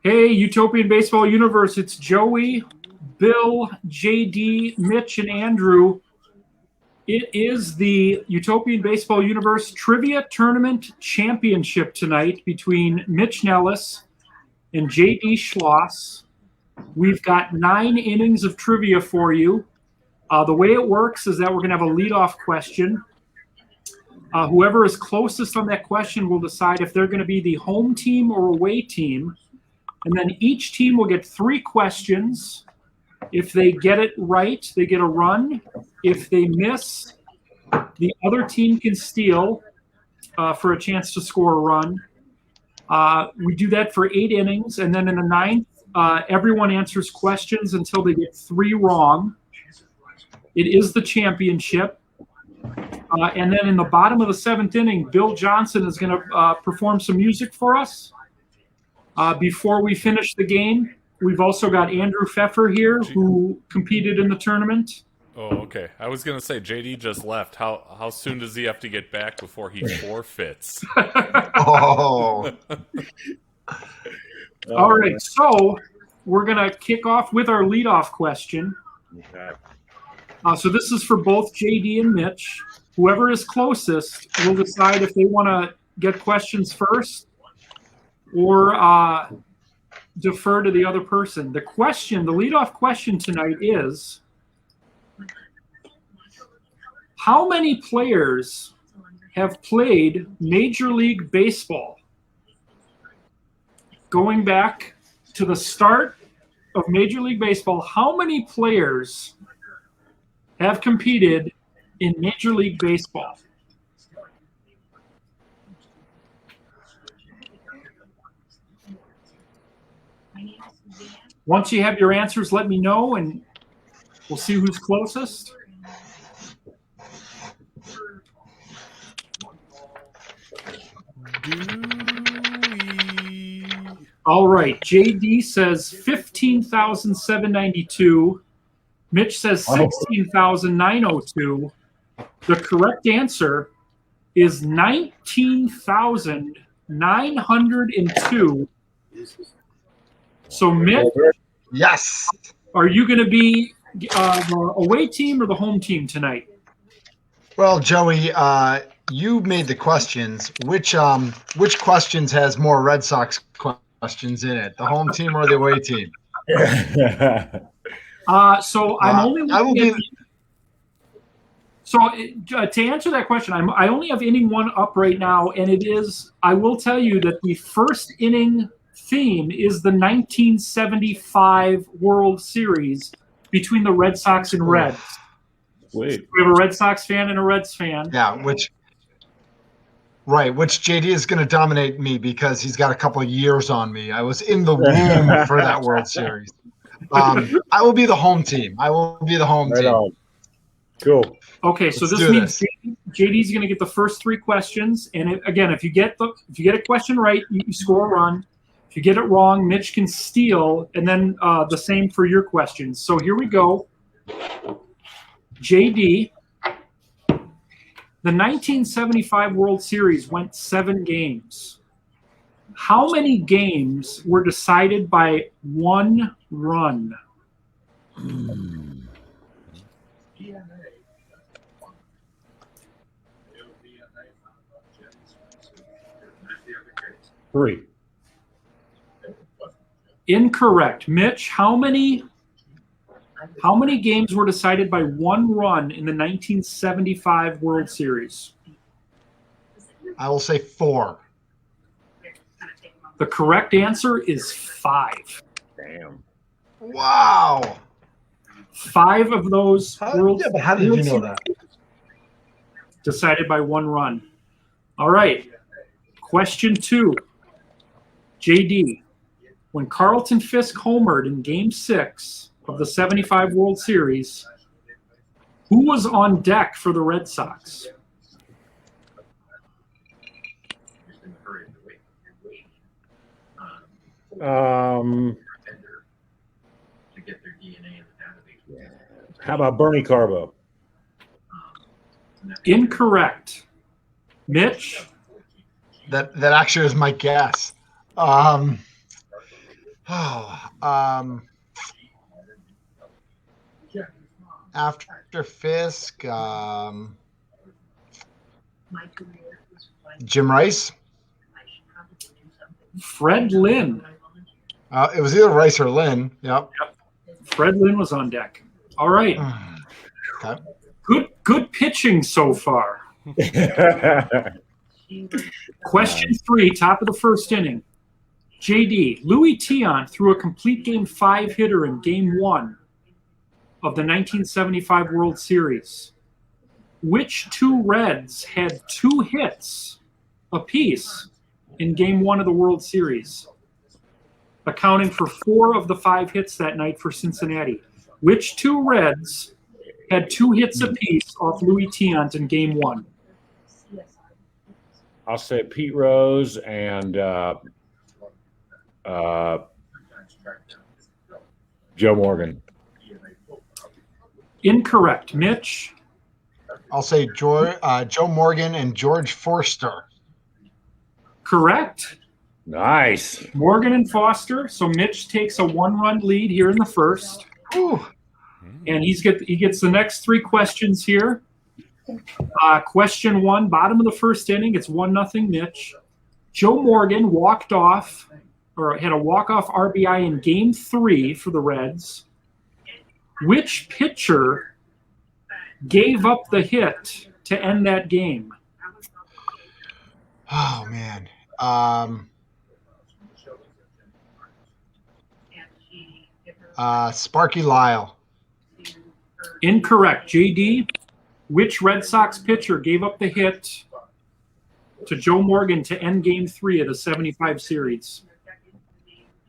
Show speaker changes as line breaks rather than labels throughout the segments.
Hey, Utopian Baseball Universe, it's Joey, Bill, JD, Mitch, and Andrew. It is the Utopian Baseball Universe Trivia Tournament Championship tonight between Mitch Nellis and JD Schloss. We've got 9 innings of trivia for you. The way it works is that we're going to have a leadoff question. Whoever is closest on that question will decide if they're going to be the home team or away team. And then each team will get 3 questions. If they get it right, they get a run. If they miss, the other team can steal for a chance to score a run. We do that for 8 innings. And then in the 9th, everyone answers questions until they get 3 wrong. It is the championship. And then in the bottom of the 7th inning, Bill Johnson is going to perform some music for us. Before we finish the game, we've also got Andrew Fefer here, who competed in the tournament.
Oh, okay. I was going to say, JD just left. How soon does he have to get back before he forfeits?
All right, so we're going to kick off with our leadoff question.
Okay.
So this is for both JD and Mitch. Whoever is closest will decide if they want to get questions first or defer to the other person. The leadoff question tonight is, how many players have played Major League Baseball? Going back to the start of Major League Baseball, how many players have competed in Major League Baseball? Once you have your answers, let me know, and we'll see who's closest. All right. JD says 15,792. Mitch says 16,902. The correct answer is 19,902. So, Mitch,
yes,
are you going to be the away team or the home team tonight?
Well, Joey, you made the questions. Which questions has more Red Sox questions in it? The home team or the away team?
So I'm only looking at. So to answer that question, I only have inning 1 up right now, and it is. I will tell you that the first inning theme is the 1975 World Series between the Red Sox and Reds.
Wait.
So we have a Red Sox fan and a Reds fan.
Yeah, which JD is going to dominate me because he's got a couple of years on me. I was in the womb for that World Series. I will be the home team.
Right on. Cool.
Okay, so this means JD's going to get the first 3 questions, and if you get a question right, you score a run. If you get it wrong, Mitch can steal, and then the same for your questions. So here we go. JD, the 1975 World Series went 7 games. How many games were decided by 1 run?
3.
Incorrect. Mitch, how many games were decided by 1 run in the 1975 World Series?
I will say 4.
The correct answer is 5.
Damn.
Wow.
5 of those
How did you know that?
Decided by 1 run. All right. Question 2. JD, when Carlton Fisk homered in Game 6 of the 75 World Series, who was on deck for the Red Sox?
How about Bernie Carbo?
Incorrect. Mitch?
That actually is my guess. Oh, after Fisk, Jim Rice.
Fred Lynn.
It was either Rice or Lynn. Yep.
Fred Lynn was on deck. All right.
Okay.
Good pitching so far. Question 3, top of the first inning. JD, Louis Tiant threw a complete Game 5 hitter in Game 1 of the 1975 World Series. Which two Reds had 2 hits apiece in Game 1 of the World Series, accounting for 4 of the 5 hits that night for Cincinnati? Which two Reds had 2 hits apiece off Louis Tiant in Game 1?
I'll say Pete Rose and Joe Morgan.
Incorrect. Mitch?
I'll say Joe Morgan and George Forster.
Correct.
Nice.
Morgan and Foster. So Mitch takes a 1-run lead here in the first.
Whew.
And he gets the next 3 questions here. Question 1, bottom of the first inning. It's 1-0 Mitch. Joe Morgan walked off, or had a walk-off RBI in Game 3 for the Reds. Which pitcher gave up the hit to end that game?
Oh, man. Sparky Lyle.
Incorrect. JD, which Red Sox pitcher gave up the hit to Joe Morgan to end Game 3 of the 75 series?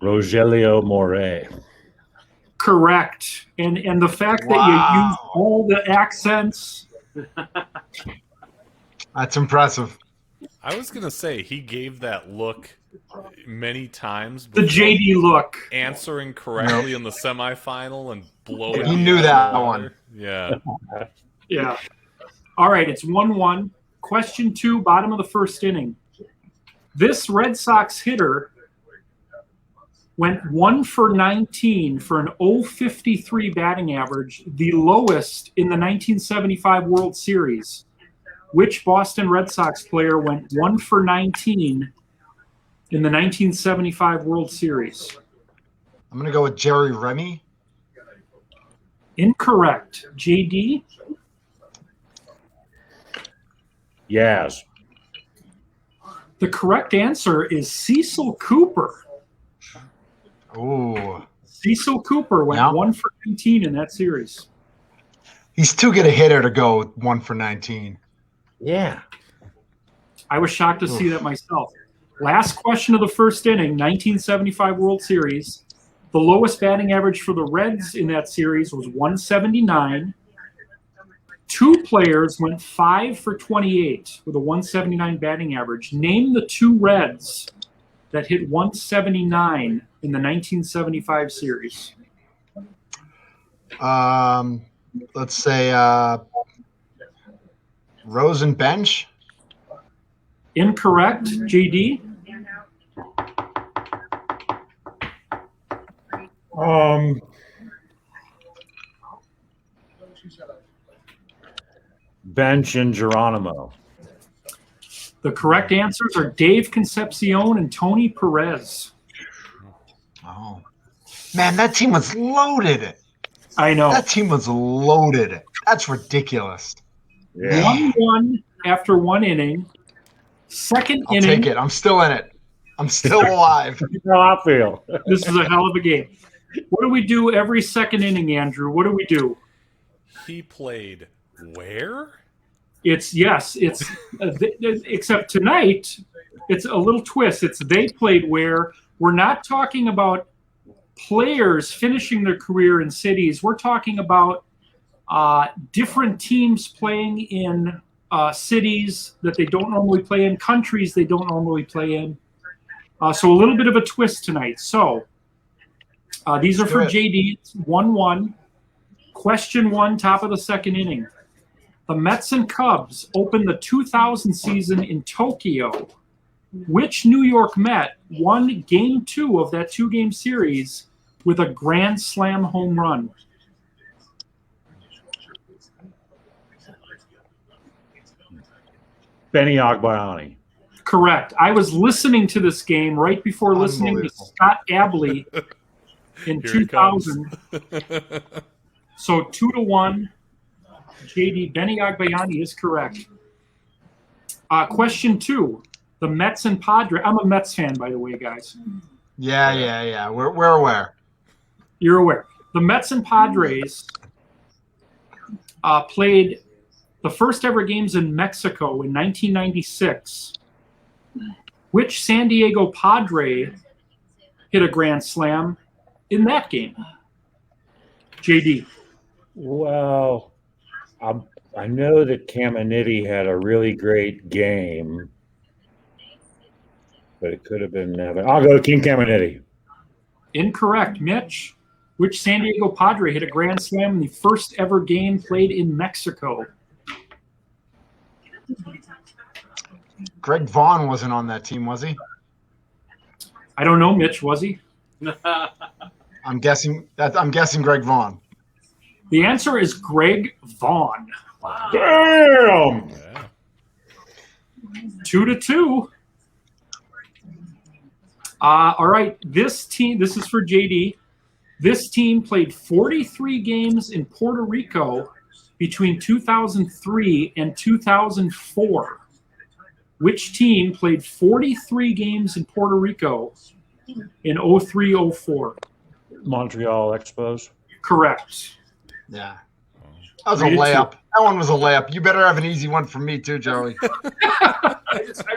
Rogelio Moret.
Correct. And the fact that you used all the accents.
That's impressive.
I was going to say, he gave that look many times.
The JD look.
Answering correctly in the semifinal and blowing.
He knew that one.
Yeah.
Yeah. All right, it's 1-1. Question 2, bottom of the first inning. This Red Sox hitter went 1 for 19 for an .053 batting average, the lowest in the 1975 World Series. Which Boston Red Sox player went 1 for 19 in the 1975 World Series?
I'm going to go with Jerry Remy.
Incorrect. JD?
Yaz.
The correct answer is Cecil Cooper.
Oh,
Cecil Cooper went 1 for 19 in that series.
He's too good a hitter to go 1 for 19.
Yeah.
I was shocked to see that myself. Last question of the first inning, 1975 World Series. The lowest batting average for the Reds in that series was 179. 2 players went 5 for 28 with a 179 batting average. Name the 2 Reds that hit 179 in the 1975 series.
Let's say Rose and Bench.
Incorrect. JD?
Bench and Geronimo.
The correct answers are Dave Concepcion and Tony Perez.
Oh, man, that team was loaded.
I know.
That team was loaded. That's ridiculous.
Yeah.
1-1 after 1 inning. Second
I'll
inning.
take it. I'm still in it. I'm still alive.
That's how I feel.
This is a hell of a game. What do we do every second inning, Andrew? What do we do?
He played where?
It's except tonight, it's a little twist. It's they played where. We're not talking about players finishing their career in cities. We're talking about different teams playing in cities that they don't normally play in, countries they don't normally play in. So a little bit of a twist tonight. So these are for JD. It's 1-1. Question 1, top of the second inning. The Mets and Cubs opened the 2000 season in Tokyo Which New York Met won Game 2 of that 2-game series with a grand slam home run?
Benny Agbayani.
Correct. I was listening to this game right before listening to
Unbelievable.
Scott Abley in
Here it comes.
2000. So 2-1. JD, Benny Agbayani is correct. Question 2. The Mets and Padres. I'm a Mets fan, by the way, guys.
Yeah. We're aware.
You're aware. The Mets and Padres played the first ever games in Mexico in 1996. Which San Diego Padre hit a grand slam in that game? JD.
Well, I know that Caminiti had a really great game, but it could have been Nevin. I'll go King Caminiti.
Incorrect. Mitch. Which San Diego Padre hit a grand slam in the first ever game played in Mexico?
Greg Vaughn wasn't on that team, was he?
I don't know, Mitch, was he?
I'm guessing Greg Vaughn.
The answer is Greg Vaughn.
Damn!
Yeah.
2-2. All right, this team, this is for JD. This team played 43 games in Puerto Rico between 2003 and 2004. Which team played 43 games in Puerto Rico in 03-04?
Montreal Expos.
Correct.
Yeah. That was a
3-2.
layup. That one was a layup. You better have an easy one for me too, Joey.
I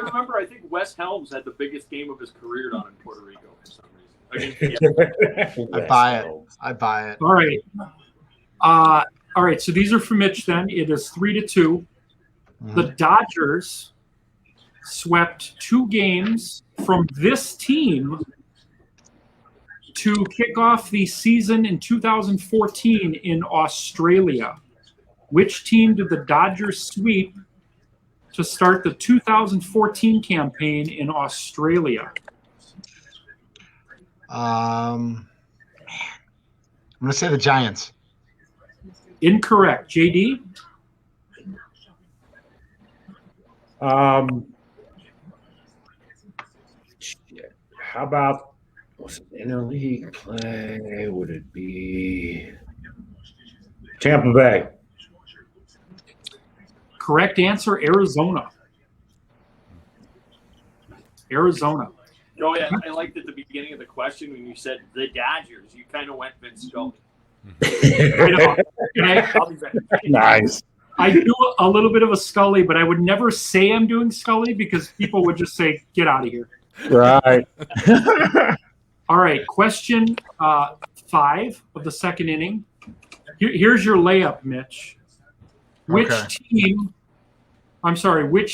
remember, I think Wes Helms had the biggest game of his career down in Puerto Rico for some reason.
I buy it. I buy it.
All right. All right, so these are for Mitch then. It is 3-2. The Dodgers swept 2 games from this team to kick off the season in 2014 in Australia. Which team did the Dodgers sweep to start the 2014 campaign in Australia?
I'm going to say the Giants.
Incorrect. JD?
How about what's it in a league play? Would it be Tampa Bay?
Correct answer, Arizona. Arizona.
Oh, yeah, I liked at the beginning of the question when you said the Dodgers. You kind of went Vince Scully.
I know. Okay.
I'll be back.
Nice.
I do a little bit of a Scully, but I would never say I'm doing Scully because people would just say, get out of here.
Right.
All right, question 5 of the second inning. Here's your layup, Mitch. Which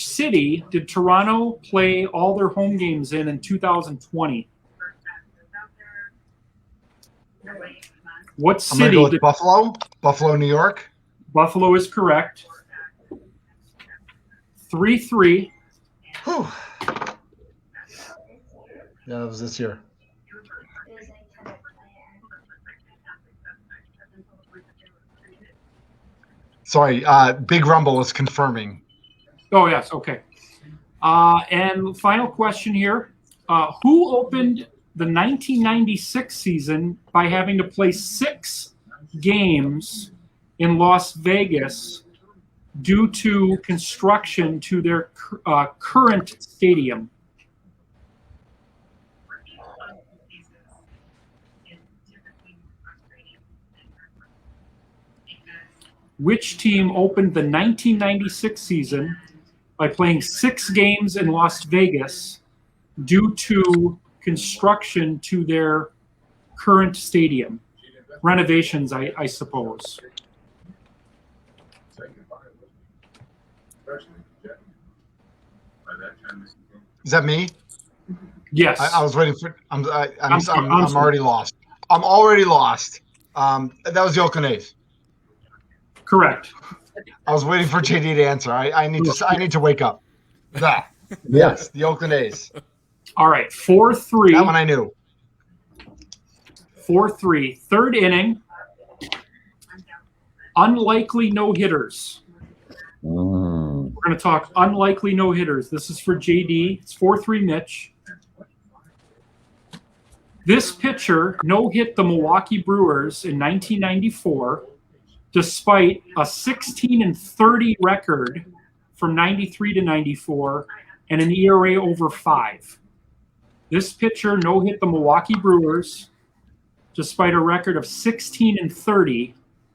city did Toronto play all their home games in 2020? What
I'm going to
city
go with
did
Buffalo. Buffalo, New York.
Buffalo is correct. 3-3.
Whew. Yeah, that was this year. Sorry, Big Rumble was confirming.
Oh, yes. Okay. And final question here. Who opened the 1996 season by having to play 6 games in Las Vegas due to construction to their current stadium? Which team opened the 1996 season by playing 6 games in Las Vegas due to construction to their current stadium? Renovations, I suppose.
Is that me?
Yes.
I was waiting for. I'm already lost. I'm already lost. That was the Oakland A's.
Correct.
I was waiting for JD to answer. I need to wake up. Yes, the Oakland A's.
All right, 4-3.
That one I knew.
4-3. Third inning. Unlikely no-hitters. We're going to talk unlikely no-hitters. This is for JD. It's 4-3 Mitch. This pitcher no-hit the Milwaukee Brewers in 1994, despite a 16-30 record from 93 to 94 and an ERA over 5. This pitcher no-hit the Milwaukee Brewers, despite a record of 16-30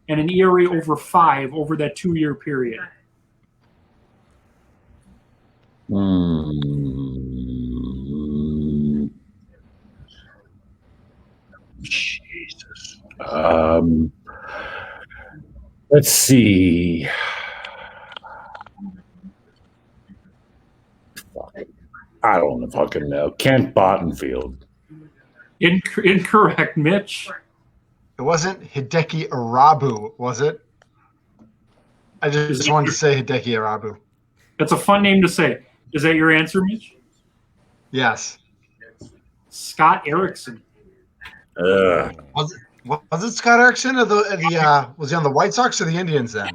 and an ERA over 5 over that 2-year period.
Jesus. Let's see. I don't fucking know. Kent Bottenfield.
Incorrect, Mitch.
It wasn't Hideki Arabu, was it? I just wanted to say Hideki Arabu.
That's a fun name to say. Is that your answer, Mitch?
Yes.
Scott Erickson.
Was it Scott Erickson or was he on the White Sox or the Indians then?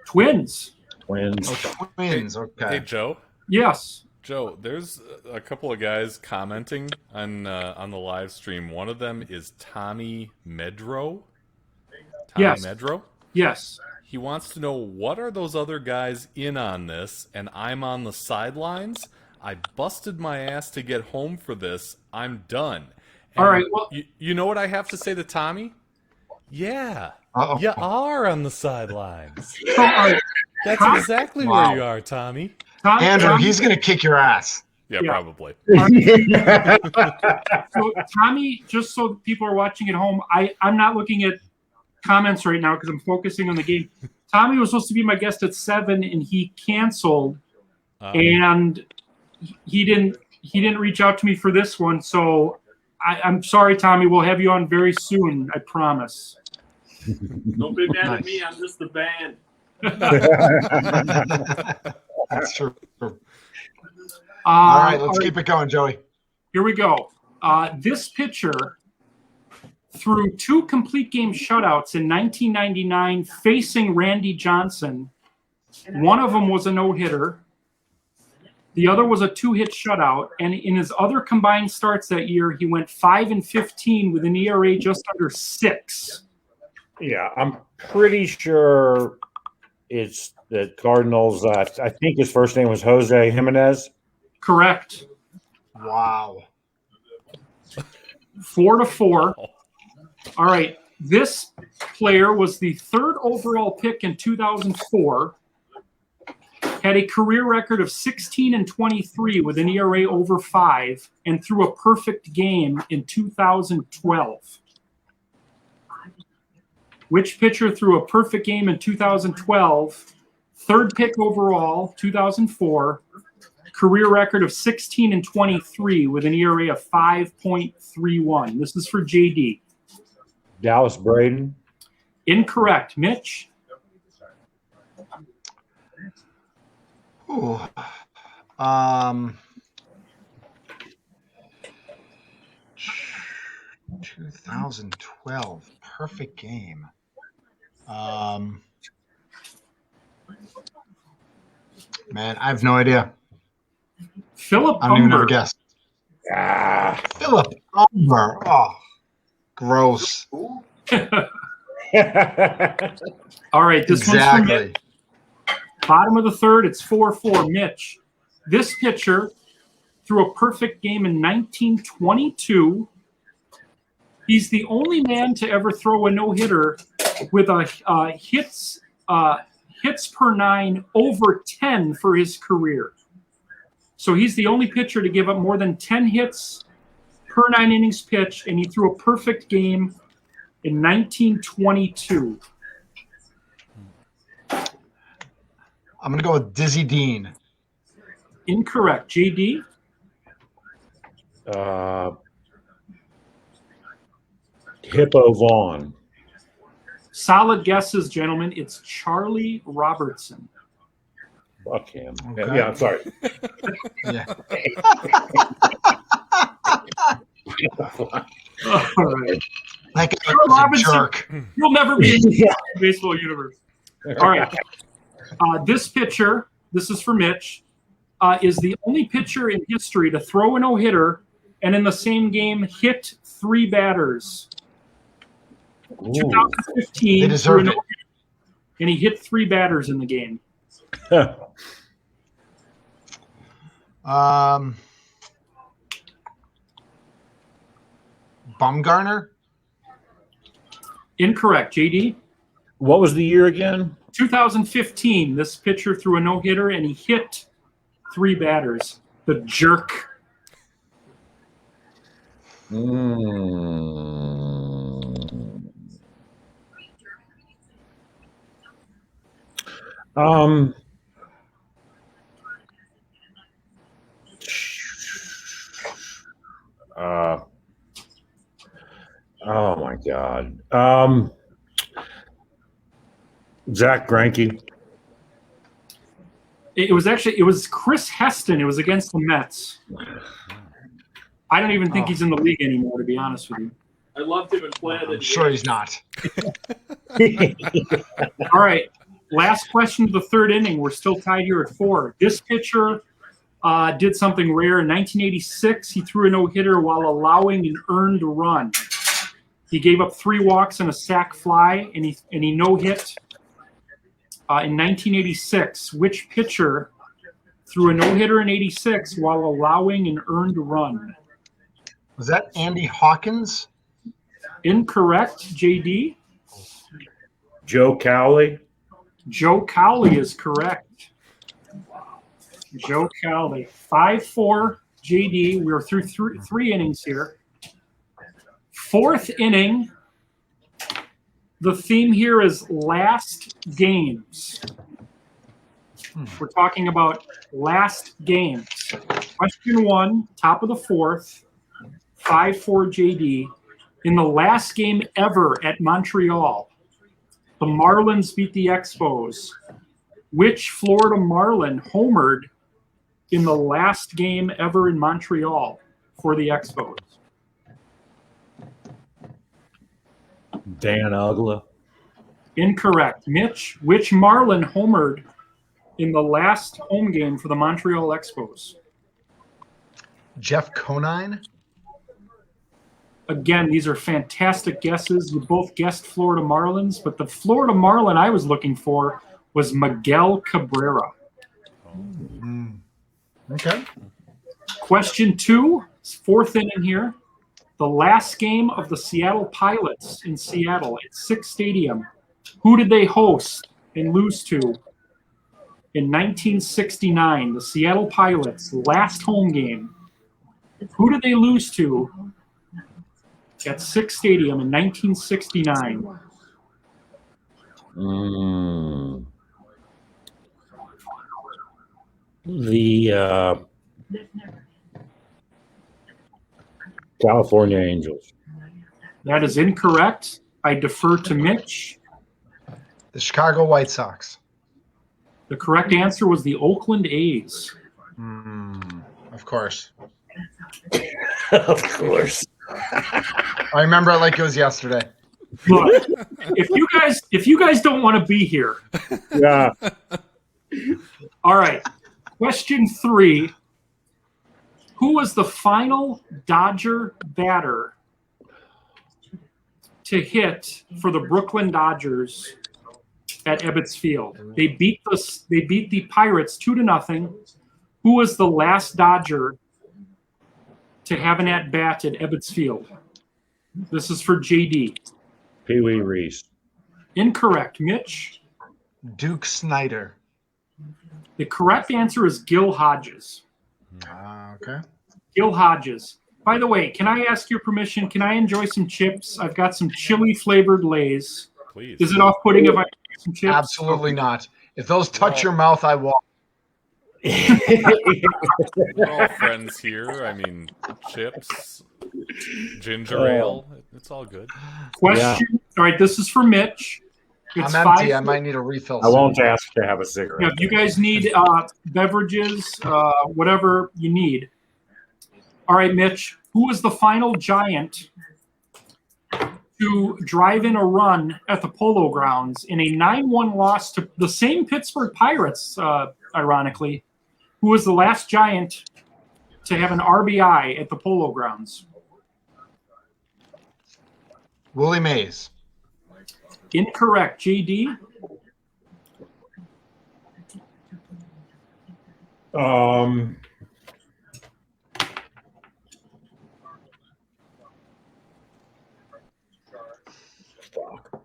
Twins.
Twins.
Oh, Twins.
Hey,
Okay.
Joe.
Yes.
Joe, there's a couple of guys commenting on the live stream. One of them is Tommy Medro.
Yes.
Medro.
Yes.
He wants to know, what are those other guys in on this, and I'm on the sidelines? I busted my ass to get home for this. I'm done. And
All right. Well,
you know what I have to say to Tommy? Yeah,
Uh-oh.
you are on the sidelines.
all right.
That's exactly
Wow.
where you are, Tommy.
Andrew, he's going to kick your ass.
Yeah,
Yeah.
probably.
So Tommy, just so people are watching at home, I'm not looking at comments right now because I'm focusing on the game. Tommy was supposed to be my guest at 7, and he canceled, and he didn't reach out to me for this one. So I'm sorry, Tommy. We'll have you on very soon. I promise.
Don't be mad
Nice.
at me. I'm just the band.
That's true. All right, let's keep it going, Joey.
Here we go. This pitcher threw 2 complete game shutouts in 1999 facing Randy Johnson. One of them was a no-hitter. The other was a 2-hit shutout. And in his other combined starts that year, he went 5-15 with an ERA just under 6.
Yeah, I'm pretty sure it's the Cardinals. I think his first name was Jose Jimenez.
Correct.
Wow.
4-4. All right. This player was the 3rd overall pick in 2004. Had a career record of 16-23 with an ERA over 5, and threw a perfect game in 2012. Which pitcher threw a perfect game in 2012? 3rd pick overall, 2004. Career record of 16-23 with an ERA of 5.31. This is for JD.
Dallas Braden.
Incorrect. Mitch?
Ooh. 2012. Perfect game. Man, I have no idea.
Philip
I don't even have a
Humber.
guess. Philip Umber. Oh, gross.
All right, this one's for Mitch.
Exactly.
Bottom of the 3rd, it's 4-4. Mitch. This pitcher threw a perfect game in 1922. He's the only man to ever throw a no-hitter with a hits per 9 over 10 for his career. So he's the only pitcher to give up more than 10 hits per 9 innings pitched, and he threw a perfect game in 1922.
I'm going to go with Dizzy Dean.
Incorrect. JD?
Hippo Vaughn.
Solid guesses, gentlemen. It's Charlie Robertson.
Fuck him.
Okay.
Yeah, I'm sorry.
Yeah.
All right.
That guy
Sure,
was a
Robinson.
jerk.
You'll never be in
Yeah.
the baseball universe. All right. This pitcher, this is for Mitch, is the only pitcher in history to throw a no-hitter and in the same game hit 3 batters.
Ooh.
2015,
They deserved
threw a no-hitter, and he hit 3 batters in the game.
Bumgarner?
Incorrect. JD?
What was the year again?
2015, this pitcher threw a no-hitter and he hit 3 batters. The jerk.
Um, oh my God. Zach Greinke.
It was Chris Heston. It was against the Mets. I don't even think he's in the league anymore, to be honest with you.
I loved him and planted.
I'm sure he's not.
All right. Last question of the 3rd inning. We're still tied here at 4. This pitcher did something rare. In 1986, he threw a no-hitter while allowing an earned run. He gave up 3 walks and a sac fly, and he no-hit. In 1986, which pitcher threw a no-hitter in 86 while allowing an earned run?
Was that Andy Hawkins?
Incorrect, JD.
Joe Cowley.
Joe Cowley is correct. Joe Cowley. 5-4, JD. We're through 3 innings here. 4th inning. The theme here is last games. We're talking about last games. Question 1, top of the 4th, 5-4 JD. In the last game ever at Montreal, the Marlins beat the Expos. Which Florida Marlin homered in the last game ever in Montreal for the Expos?
Dan Ugla.
Incorrect. Mitch, which Marlin homered in the last home game for the Montreal Expos?
Jeff Conine?
Again, these are fantastic guesses. You both guessed Florida Marlins, but the Florida Marlin I was looking for was Miguel Cabrera.
Okay.
Question 2, 4th inning here. The last game of the Seattle Pilots in Seattle at Sick Stadium. Who did they host and lose to? In 1969, the Seattle Pilots' last home game. Who did they lose to at Sick Stadium in 1969?
The California Angels.
That is incorrect. I defer to Mitch.
The Chicago White Sox.
The correct answer was the Oakland A's.
Of course.
Of course.
I remember it like it was yesterday.
Look, if you guys don't want to be here,
Yeah.
all right. Question 3. Who was the final Dodger batter to hit for the Brooklyn Dodgers at Ebbets Field? They beat the Pirates 2-0. Who was the last Dodger to have an at-bat at Ebbets Field? This is for JD.
Pee Wee Reese.
Incorrect. Mitch?
Duke Snyder.
The correct answer is Gil Hodges.
Okay.
Gil Hodges. By the way, can I ask your permission? Can I enjoy some chips? I've got some chili-flavored Lay's.
Please.
Is it off-putting if I eat some chips?
Absolutely not. If those touch your mouth, I walk.
We're all friends here. I mean, chips, ginger ale. It's all good.
Question. All right, this is for Mitch. It's
I'm empty.
5.
I might need a refill.
I won't ask to have a cigarette.
Yeah, if you guys need beverages, whatever you need. All right, Mitch, who was the final Giant to drive in a run at the Polo Grounds in a 9-1 loss to the same Pittsburgh Pirates, ironically? Who was the last Giant to have an RBI at the Polo Grounds?
Willie Mays.
Incorrect. JD?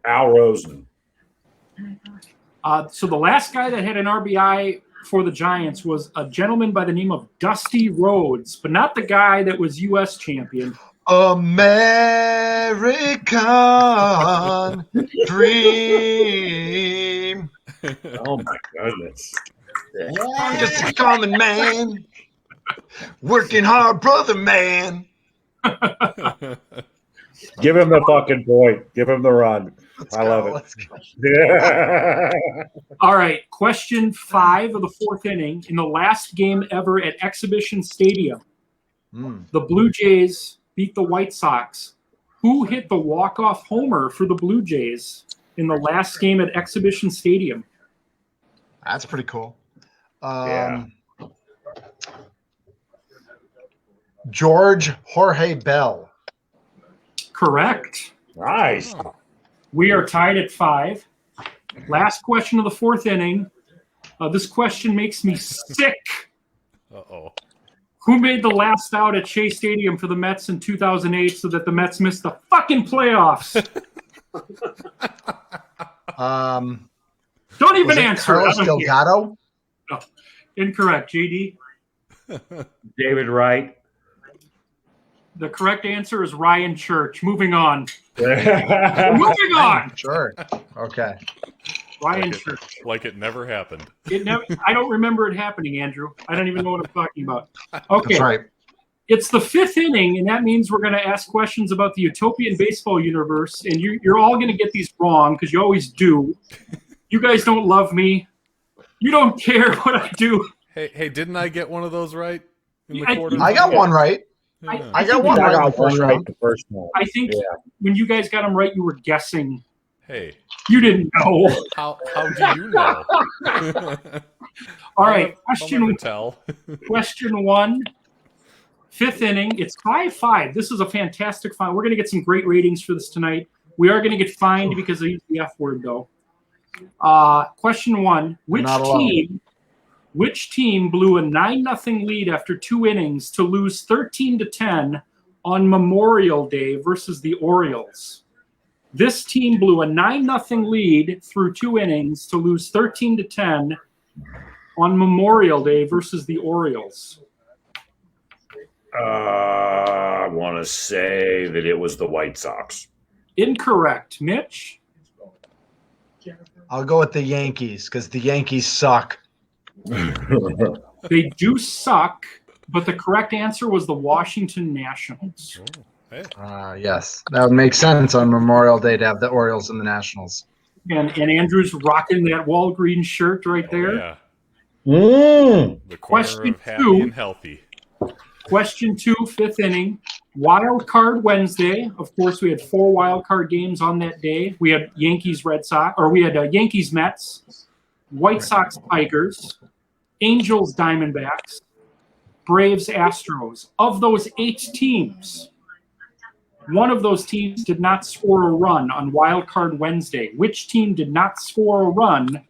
Al Rosen.
So the last guy that had an RBI for the Giants was a gentleman by the name of Dusty Rhodes, but not the guy that was U.S. champion.
American dream.
Oh my goodness.
I'm just a common man. Working hard, brother man.
Give him the fucking point. Give him the run. I love it.
Let's go.
Yeah.
All right, question 5 of the 4th inning. In the last game ever at Exhibition Stadium, the Blue Jays beat the White Sox. Who hit the walk-off homer for the Blue Jays in the last game at Exhibition Stadium?
That's pretty cool.
Yeah.
George Jorge Bell.
Correct.
Nice.
We are tied at 5. Last question of the 4th inning. This question makes me sick.
Uh-oh.
Who made the last out at Shea Stadium for the Mets in 2008 so that the Mets missed the fucking playoffs? Don't even answer.
Carlos Delgado?
No. Incorrect. JD?
David Wright.
The correct answer is Ryan Church. Moving on.
Yeah.
Moving on.
Sure. Okay.
Ryan
Like it,
Church.
like it never happened.
I don't remember it happening, Andrew. I don't even know what I'm talking about. Okay.
That's right.
It's the 5th inning, and that means we're going to ask questions about the Utopian baseball universe, and you're all going to get these wrong because you always do. You guys don't love me. You don't care what I do.
Hey, didn't I get one of those right in the
I-
quarter?
I got one right.
Yeah.
I got one
I
right in the
got one
first
right
round.
the first one.
I think
Yeah.
when you guys got them right, you were guessing.
Hey,
You didn't know.
how do you know?
All right,
I'll never
question
tell.
Question 1, 5th inning. It's 5-5. This is a fantastic find. We're going to get some great ratings for this tonight. We are going to get fined because I used the F word, though. Question 1,
Not alone.
which team blew a 9-0 lead after 2 innings to lose 13-10 on Memorial Day versus the Orioles? This team blew a 9-0 lead through 2 innings to lose 13-10 on Memorial Day versus the Orioles.
I want to say that it was the White Sox.
Incorrect. Mitch?
I'll go with the Yankees because the Yankees suck.
They do suck, but the correct answer was the Washington Nationals.
Oh, hey.
Yes, that would make sense on Memorial Day to have the Orioles and the Nationals.
And Andrew's rocking that Walgreens shirt right
Oh,
there.
yeah. The corner
Question
of happy
2.
and healthy.
Question 2, 5th inning. Wild Card Wednesday. Of course, we had 4 wild card games on that day. We had Yankees Mets, White Sox Tigers, Angels Diamondbacks, Braves Astros. Of those 8 teams, one of those teams did not score a run on Wild Card Wednesday. Which team did not score a run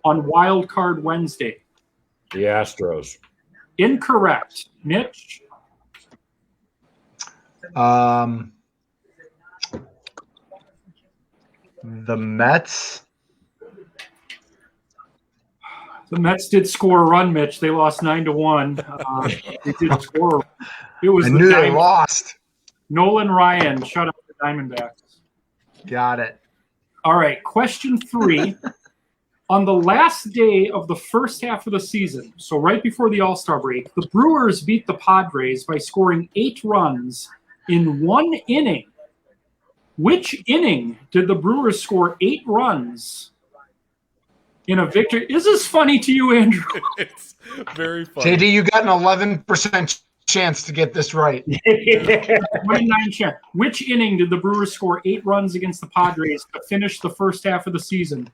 on Wild Card Wednesday?
The Astros.
Incorrect. Mitch?
The Mets.
The Mets did score a run, Mitch. They lost 9-1. They did score. It was
I
the
knew they
Diamond-
lost.
Nolan Ryan shut up the Diamondbacks.
Got it.
All right, question 3. On the last day of the first half of the season, so right before the All-Star break, the Brewers beat the Padres by scoring 8 runs in 1 inning. Which inning did the Brewers score 8 runs in a victory? Is this funny to you, Andrew?
It's very funny.
JD, you got an 11% chance to get this right.
29 chance. Which inning did the Brewers score 8 runs against the Padres to finish the first half of the season?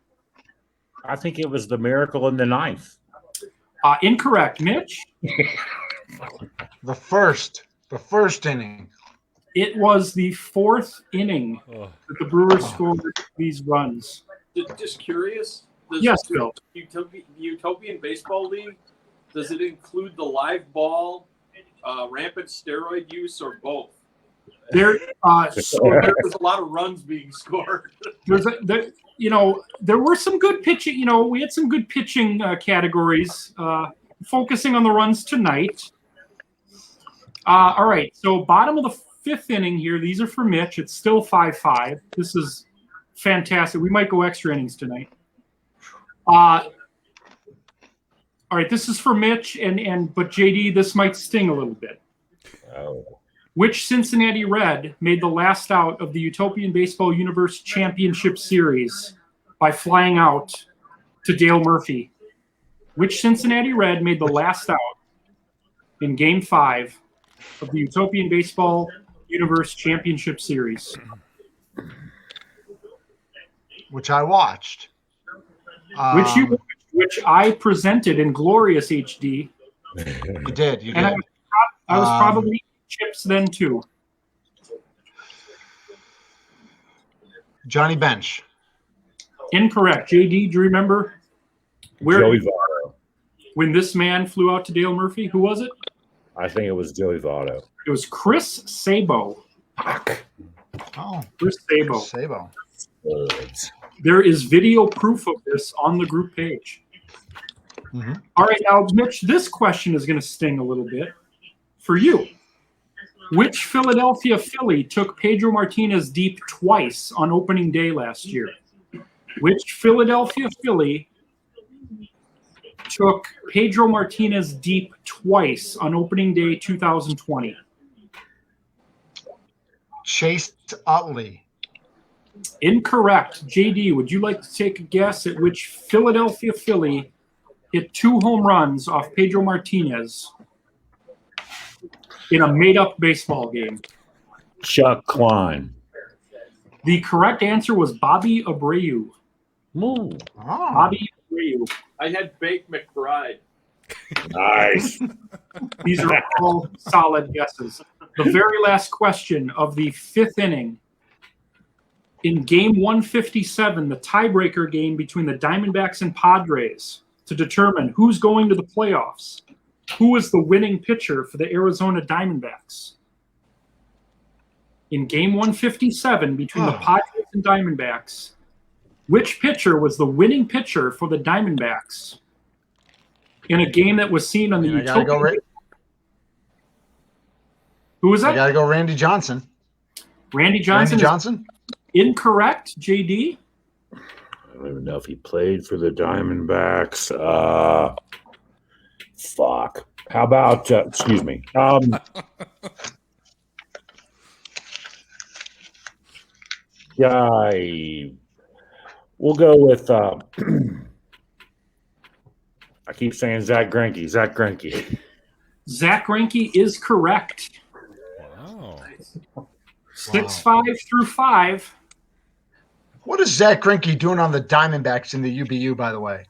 I think it was the miracle in the ninth.
Incorrect. Mitch?
The first inning.
It was the 4th inning that the Brewers scored these runs.
Just curious.
Yes, Bill.
Utopian Baseball League, does it include the live ball, rampant steroid use, or both?
There
There's a lot of runs being scored.
There were some good pitching. We had some good pitching categories. Focusing on the runs tonight. All right. So bottom of the 5th inning here. These are for Mitch. It's still 5-5. This is fantastic. We might go extra innings tonight. All right. This is for Mitch, but JD, this might sting a little bit.
Oh.
Which Cincinnati Red made the last out of the Utopian Baseball Universe Championship Series by flying out to Dale Murphy? Which Cincinnati Red made the last out in Game 5 of the Utopian Baseball Universe Championship Series?
Which I watched.
Which I presented in glorious HD.
You did.
And I was probably chips then too.
Johnny Bench.
Incorrect. JD, do you remember
Joey Votto.
when this man flew out to Dale Murphy? Who was it?
I think it was Joey Votto.
It was Chris Sabo.
Oh,
Chris Sabo.
Sabo.
There is video proof of this on the group page.
Mm-hmm.
All right, now, Mitch, this question is going to sting a little bit for you. Which Philadelphia Philly took Pedro Martinez deep twice on opening day last year? Which Philadelphia Philly took Pedro Martinez deep twice on opening day 2020?
Chase Utley.
Incorrect. JD, would you like to take a guess at which Philadelphia Philly hit 2 home runs off Pedro Martinez in a made-up baseball game?
Chuck Klein.
The correct answer was Bobby Abreu.
Ooh,
Bobby Abreu.
I had Bake McBride.
nice.
These are all solid guesses. The very last question of the 5th inning. In game 157, the tiebreaker game between the Diamondbacks and Padres to determine who's going to the playoffs, who is the winning pitcher for the Arizona Diamondbacks? In game 157 between the Padres and Diamondbacks, which pitcher was the winning pitcher for the Diamondbacks in a game that was seen on the Utopian? Who was that?
I got to go Randy Johnson.
Randy Johnson.
Randy Johnson?
Incorrect, JD.
I don't even know if he played for the Diamondbacks. Fuck. How about, excuse me. We'll go with, I keep saying Zach Greinke. Zach Greinke
is correct.
Wow.
6-5 through 5.
What is Zach Greinke doing on the Diamondbacks in the UBU, by the way?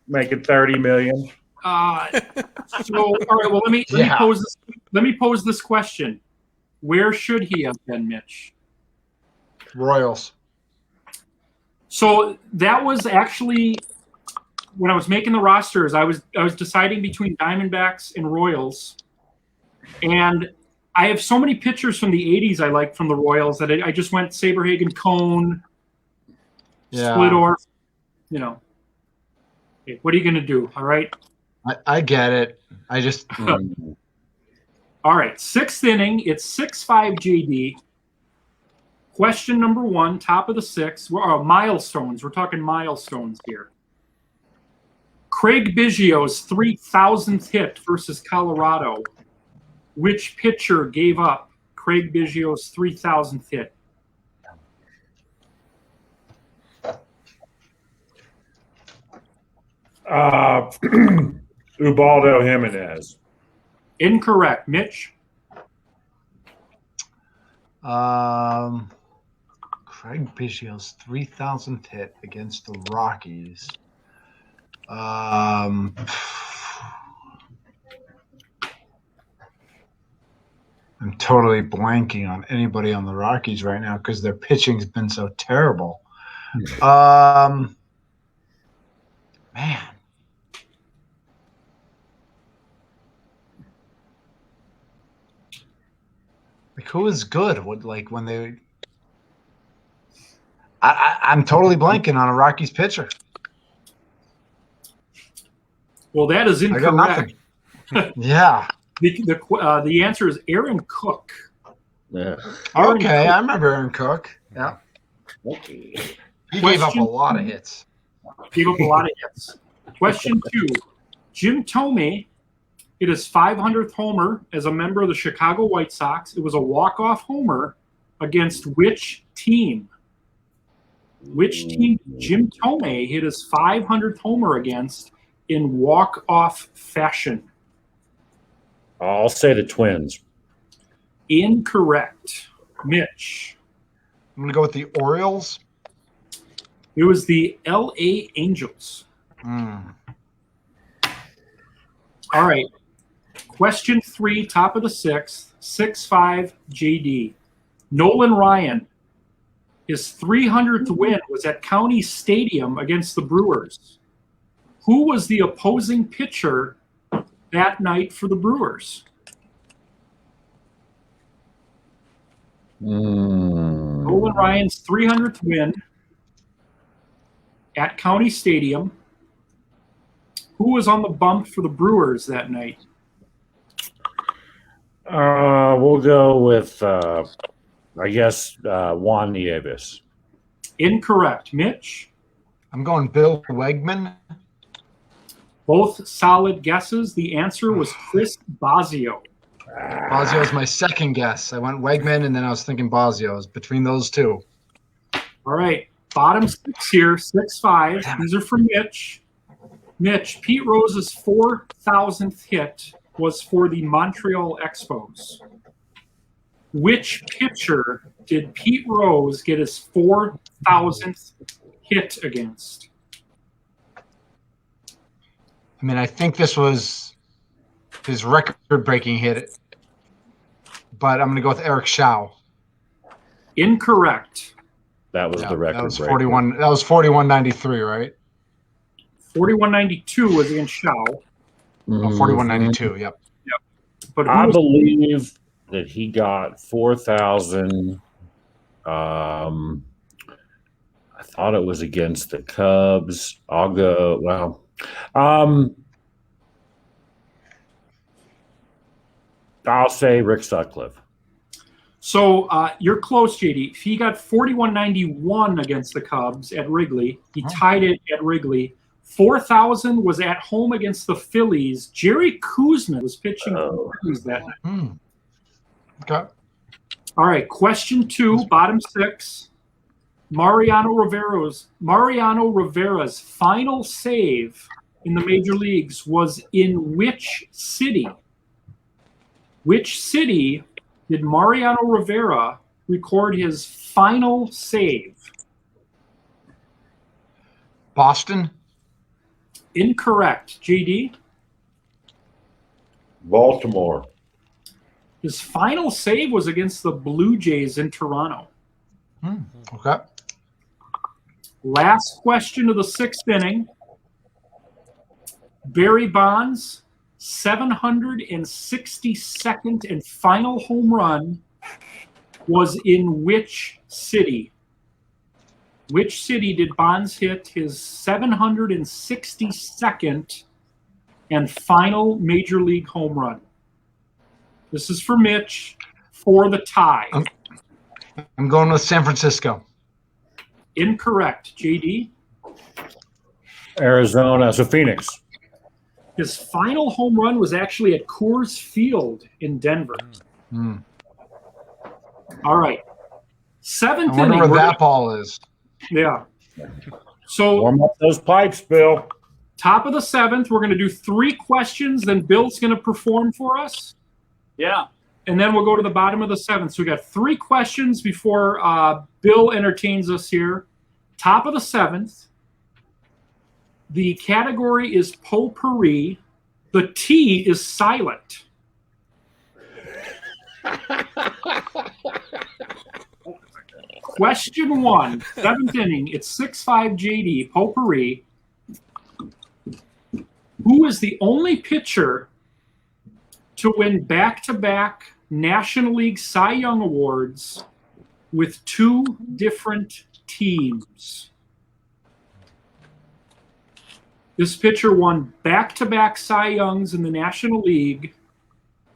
making $30 million.
So, all right. Well, let me pose this question: where should he have been, Mitch?
Royals.
So that was actually when I was making the rosters. I was deciding between Diamondbacks and Royals, and I have so many pitchers from the '80s I like from the Royals that I just went Saberhagen, Cone, Splittorf. You know, what are you going to do? All right.
I get it. I just.
All right. 6th inning. It's 6-5 JD. Question number 1, top of the 6th. Milestones. We're talking milestones here. Craig Biggio's 3,000th hit versus Colorado. Which pitcher gave up Craig Biggio's 3,000th hit?
Ubaldo Jimenez.
Incorrect. Mitch?
Craig Biggio's 3,000th hit against the Rockies. I'm totally blanking on anybody on the Rockies right now because their pitching's been so terrible. Man. Like, who is good? What, like, when they... I'm totally blanking on a Rockies pitcher.
Well, that is
I got
incorrect.
nothing. Yeah.
The answer is Aaron Cook.
Yeah.
Okay, I remember Aaron Cook. Yeah.
Okay.
He gave up a lot of hits.
Gave up a lot of hits. Question 2. Jim Thome hit his 500th homer as a member of the Chicago White Sox. It was a walk-off homer against which team? Which team did Jim Thome hit his 500th homer against in walk-off fashion?
I'll say the Twins.
Incorrect. Mitch?
I'm going to go with the Orioles.
It was the L.A. Angels.
Mm.
All right. Question 3, top of the 6th, 6-5 JD. Nolan Ryan, his 300th win was at County Stadium against the Brewers. Who was the opposing pitcher that night for the Brewers? Nolan Ryan's 300th win at County Stadium. Who was on the bump for the Brewers that night?
We'll go with, I guess, Juan Nieves.
Incorrect. Mitch?
I'm going Bill Wegman.
Both solid guesses. The answer was Chris Bosio.
Bosio was my second guess. I went Wegman, and then I was thinking Bosio. It was between those two.
All right. Bottom 6 here, 6-5. These are from Mitch. Mitch, Pete Rose's 4,000th hit was for the Montreal Expos. Which pitcher did Pete Rose get his 4,000th hit against?
I mean, I think this was his record-breaking hit, but I'm going to go with Eric Shaw.
Incorrect.
That was the record.
That was 41. That was 41.93, right?
41.92 was against Shaw.
Oh, 41.92. Yep.
But who
I
was
believe that he got 4,000. I thought it was against the Cubs. I'll go. Well, I'll say Rick Sutcliffe.
So you're close, JD. He got 41.91 against the Cubs at Wrigley. He tied it at Wrigley. 4,000 was at home against the Phillies. Jerry Kuzma was pitching for the Phillies that night.
Okay.
All right, question 2, bottom 6. Mariano Rivera's final save in the major leagues was in which city? Which city did Mariano Rivera record his final save?
Boston.
Incorrect. JD?
Baltimore.
His final save was against the Blue Jays in Toronto.
Okay.
Last question of the 6th inning. Barry Bonds' 762nd and final home run was in which city? Which city did Bonds hit his 762nd and final major league home run? This is for Mitch for the tie.
I'm going with San Francisco.
Incorrect. JD?
Arizona. So Phoenix.
His final home run was actually at Coors Field in Denver. All right. 7th
I wonder
inning.
where that ball is.
Yeah. So
Warm up those pipes, Bill.
Top of the 7th, we're going to do 3 questions. Then Bill's going to perform for us.
Yeah.
And then we'll go to the bottom of the 7th. So we got 3 questions before Bill entertains us here. Top of the 7th. The category is potpourri. The T is silent. Question 1, 7th inning. It's 6-5 JD, potpourri. Who is the only pitcher to win back-to-back National League Cy Young Awards with 2 different teams? This pitcher won back-to-back Cy Youngs in the National League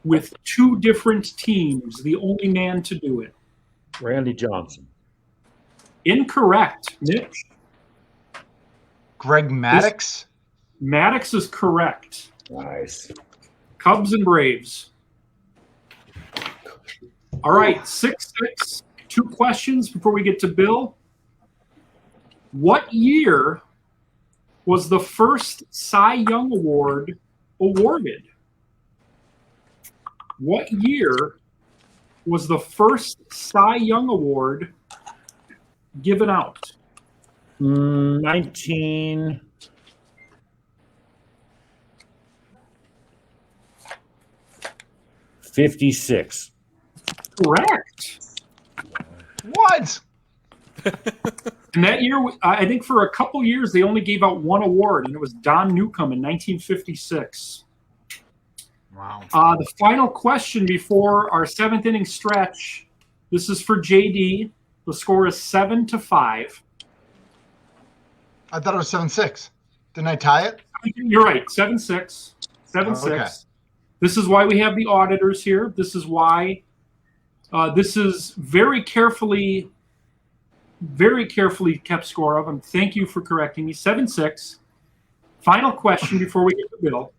with 2 different teams, the only man to do it.
Randy Johnson.
Incorrect, Mitch.
Greg Maddux.
Maddox is correct.
Nice.
Cubs and Braves. All right, 6-6. 2 questions before we get to Bill. What year was the first Cy Young Award awarded? What year was the first Cy Young Award given out?
1956.
Correct.
What?
And that year, I think for a couple years, they only gave out 1 award, and it was Don Newcomb in 1956.
Wow.
The final question before our 7th inning stretch. This is for JD. The score is 7-5.
I thought it was 7-6. Didn't I tie it?
You're right. 7-6. 7-6.
Okay.
This is why we have the auditors here. This is why this is very carefully kept score of. And thank you for correcting me. 7-6. Final question before we get to Bill.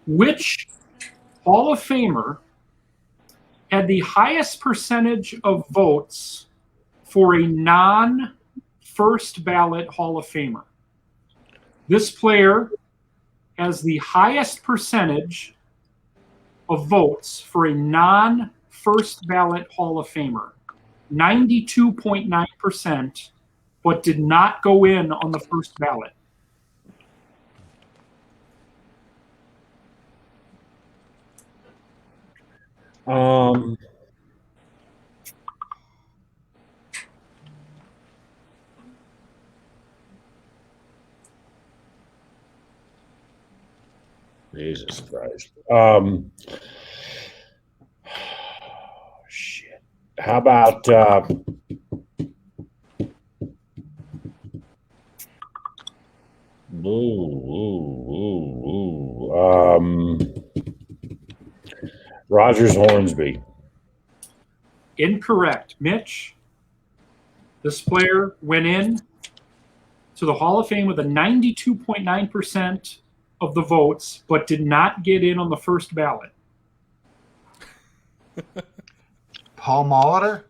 Which Hall of Famer had the highest percentage of votes for a non-first ballot Hall of Famer? This player has the highest percentage of votes for a non-first ballot Hall of Famer. 92.9%, but did not go in on the first ballot.
Jesus Christ. Shit. How about Rogers Hornsby?
Incorrect. Mitch, this player went in to the Hall of Fame with a 92.9% of the votes, but did not get in on the first ballot.
Paul Molitor?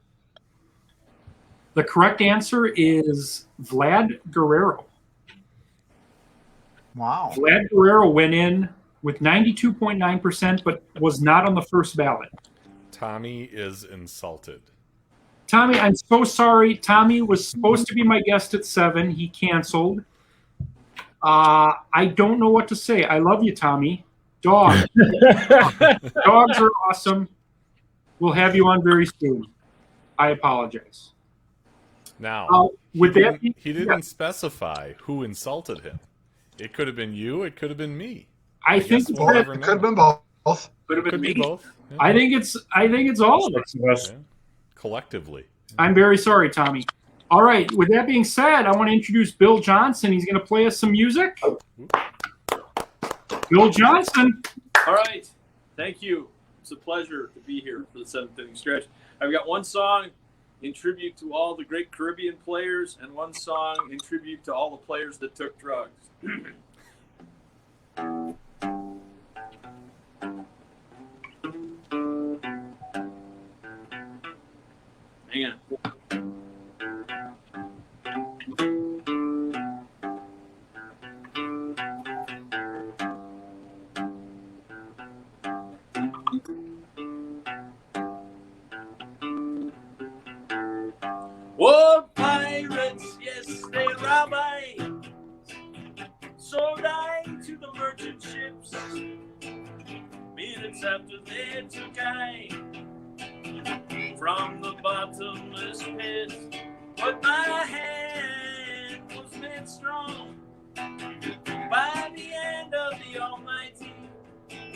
The correct answer is Vlad Guerrero.
Wow.
Vlad Guerrero went in with 92.9%, but was not on the first ballot.
Tommy is insulted.
Tommy, I'm so sorry. Tommy was supposed to be my guest at 7. He canceled. I don't know what to say. I love you, Tommy. Dogs. Dogs are awesome. We'll have you on very soon. I apologize.
Now,
with that,
he didn't specify who insulted him. It could have been you. It could have been me.
I think
we'll never
It
know.
could have been both.
Could have been
Could be
me.
both. Yeah.
I think it's all of us.
Yeah. Collectively.
I'm very sorry, Tommy. All right. With that being said, I want to introduce Bill Johnson. He's going to play us some music. Bill Johnson.
All right. Thank you. It's a pleasure to be here for the 7th inning stretch. I've got one song in tribute to all the great Caribbean players and one song in tribute to all the players that took drugs. Hang on. pirates, yes, they rob I. Sold I to the merchant ships. Minutes after they took I from the bottomless pit. But my hand was made strong by the hand of the Almighty.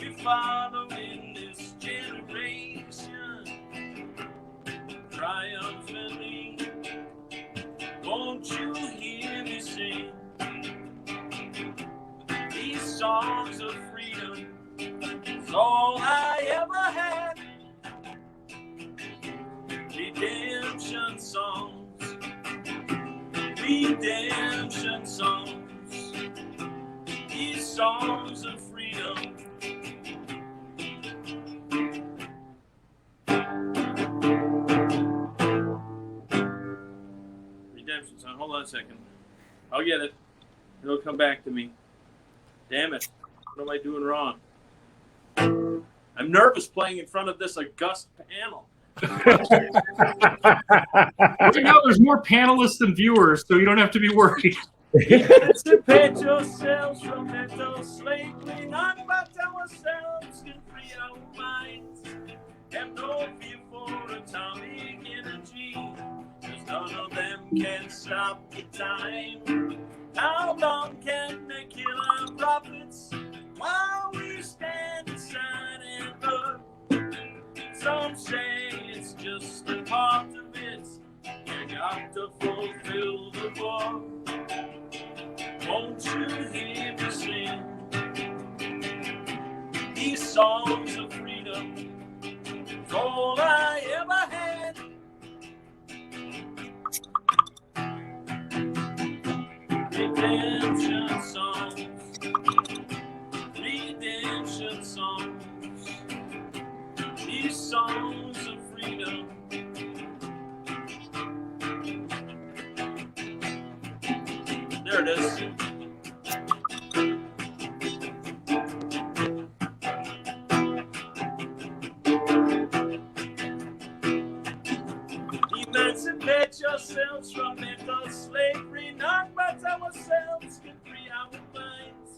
We follow in this generation triumphantly. Won't you hear me sing these songs of freedom? It's all I ever had. Redemption songs, redemption songs, these songs of freedom. Redemption song. Hold on a second. I'll get it. It'll come back to me. Damn it. What am I doing wrong? I'm nervous playing in front of this august panel.
Right now, there's more panelists than viewers, so you don't have to be worried.
Emancipate yourselves from mental slavery. None but ourselves can free our minds. Have no fear for atomic energy, 'cause none of them can stop the time. How long can they kill our prophets while we stand aside and look? Some say it's just a part of it. You got to fulfill the book. Won't you hear me sing these songs of freedom? It's all I ever had. Redemption songs, redemption songs, these songs of freedom. There it is. Emancipate yourselves from mental slavery. None but ourselves can free our minds.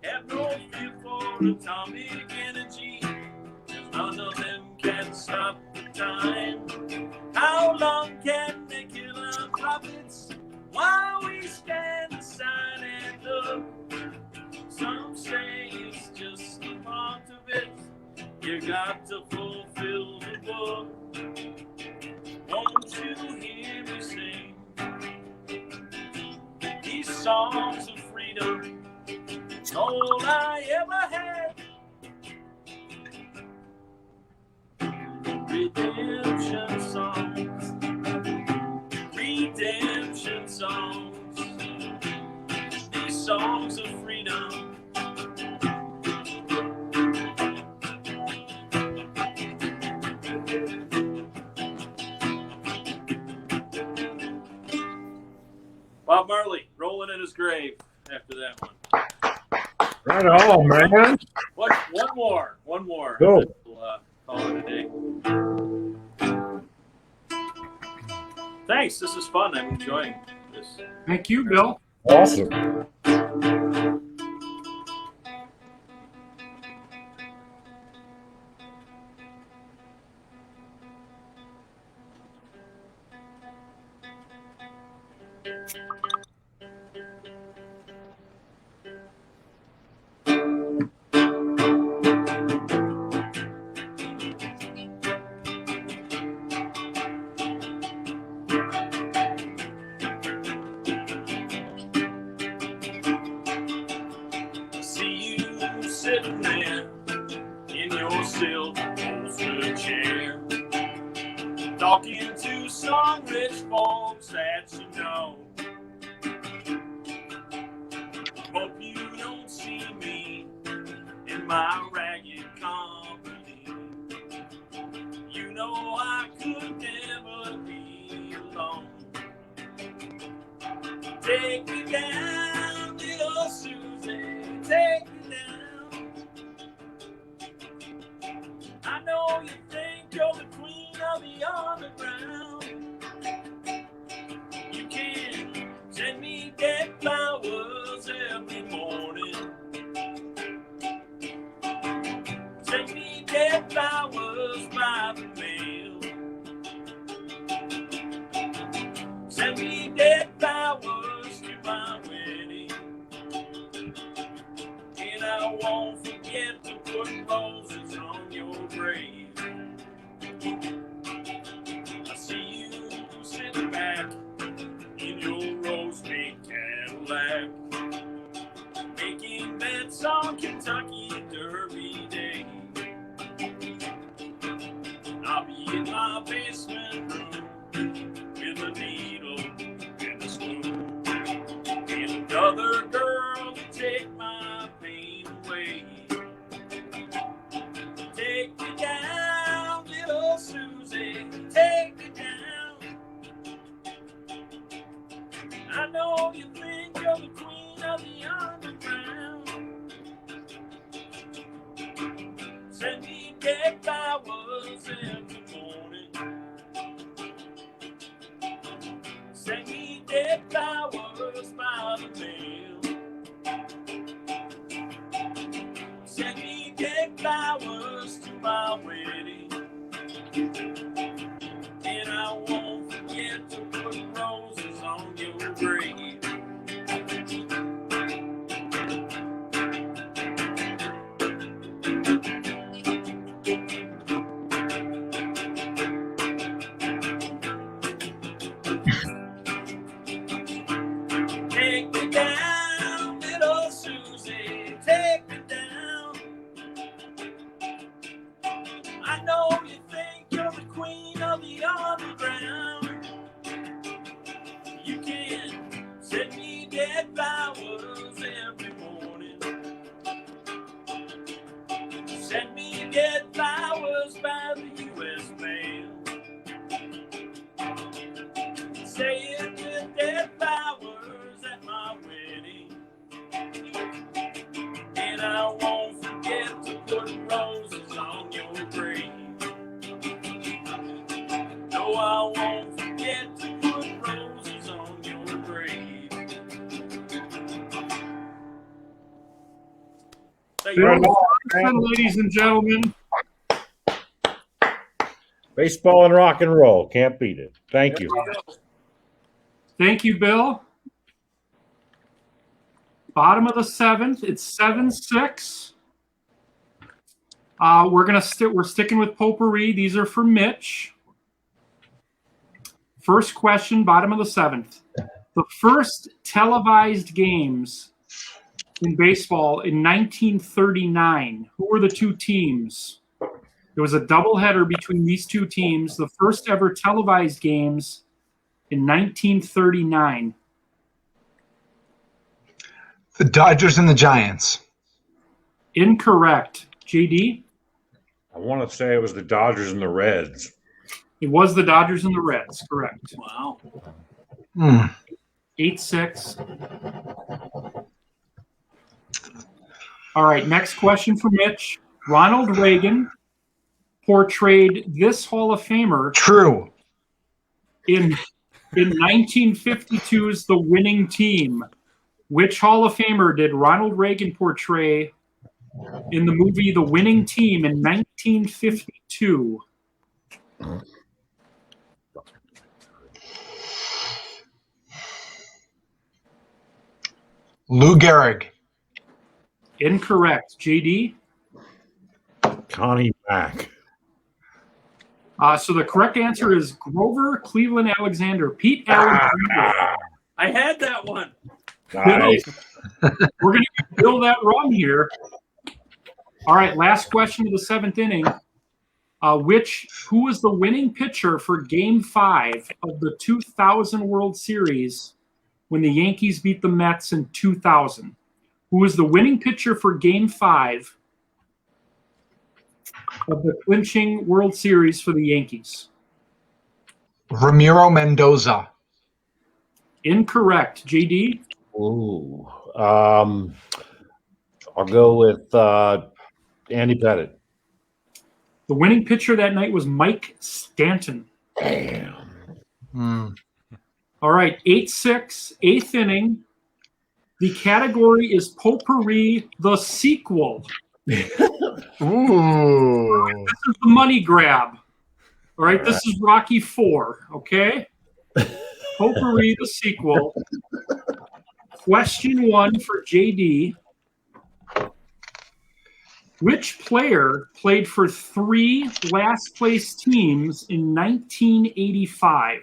Have no fear for atomic energy, 'cause none of them can stop the time. How long can they kill our prophets while we stand aside and look? Some say it's just a part of it. You got to fulfill the book. Won't you hear me sing these songs of freedom? It's all I ever had. Redemption songs, redemption songs, these songs of freedom. Bob Marley rolling in his grave after that one.
Right on, man.
One more.
Go.
We'll call it a day. Thanks. This is fun. I'm enjoying this.
Thank you, Bill.
Awesome.
See you sitting there in your silk-upholstered chair, talking to some rich folks that you know. Hope you don't see me in my ragged company. You know I could never be alone. Take me down, little Susie, take me down. I know you think you're the queen of the underground. You can't I see you sitting back in your rose-pink Cadillac, making bets on Kentucky Derby Day. I'll be in my basement room with a needle and a spoon, and another girl to take my pain away. Take me down, little Susie, take me down. I know you think you're the queen of the underground. Send me dead flowers every morning. Send me dead flowers by the mail. Send me dead flowers to my wedding. And I won't forget to put roses on your grave. Take me down, little Susie, take me down. I know you think you're the queen of the underground. You can send me dead flowers every morning. Send me dead flowers by the U.S. mail. Say it with dead flowers at my wedding. And I won't forget to put roses on your grave. No, I won't forget to put roses on your grave. Thank
Bill
you.
Robertson, ladies and gentlemen.
Baseball and rock and roll. Can't beat it. Thank you.
Thank you, Bill. Bottom of the seventh. It's 7-6. We're sticking with potpourri. These are for Mitch. First question, bottom of the seventh. The first televised games in baseball in 1939. Who were the two teams? There was a doubleheader between these two teams. The first ever televised games in 1939.
The Dodgers and the Giants.
Incorrect. JD?
I want to say it was the Dodgers and the Reds.
It was the Dodgers and the Reds. Correct.
Wow.
8-6. All right, next question for Mitch. Ronald Reagan portrayed this Hall of Famer
True.
in 1952's The Winning Team. Which Hall of Famer did Ronald Reagan portray in the movie The Winning Team in 1952?
Lou Gehrig.
Incorrect. JD?
Connie Mack.
So the correct answer is Grover Cleveland Alexander. Pete Alexander.
I had that one.
Nice.
We're going to build that wrong here. All right, last question of the seventh inning. Who was the winning pitcher for Game 5 of the 2000 World Series when the Yankees beat the Mets in 2000? Who was the winning pitcher for Game 5 of the clinching World Series for the Yankees?
Ramiro Mendoza.
Incorrect. JD?
Ooh. I'll go with Andy Pettit.
The winning pitcher that night was Mike Stanton.
Damn.
All right, 8-6, eighth inning. The category is potpourri, the sequel.
Ooh.
This is the money grab. All right, this is Rocky IV, okay? Potpourri, the sequel. Question 1 for JD. Which player played for 3 last-place teams in 1985?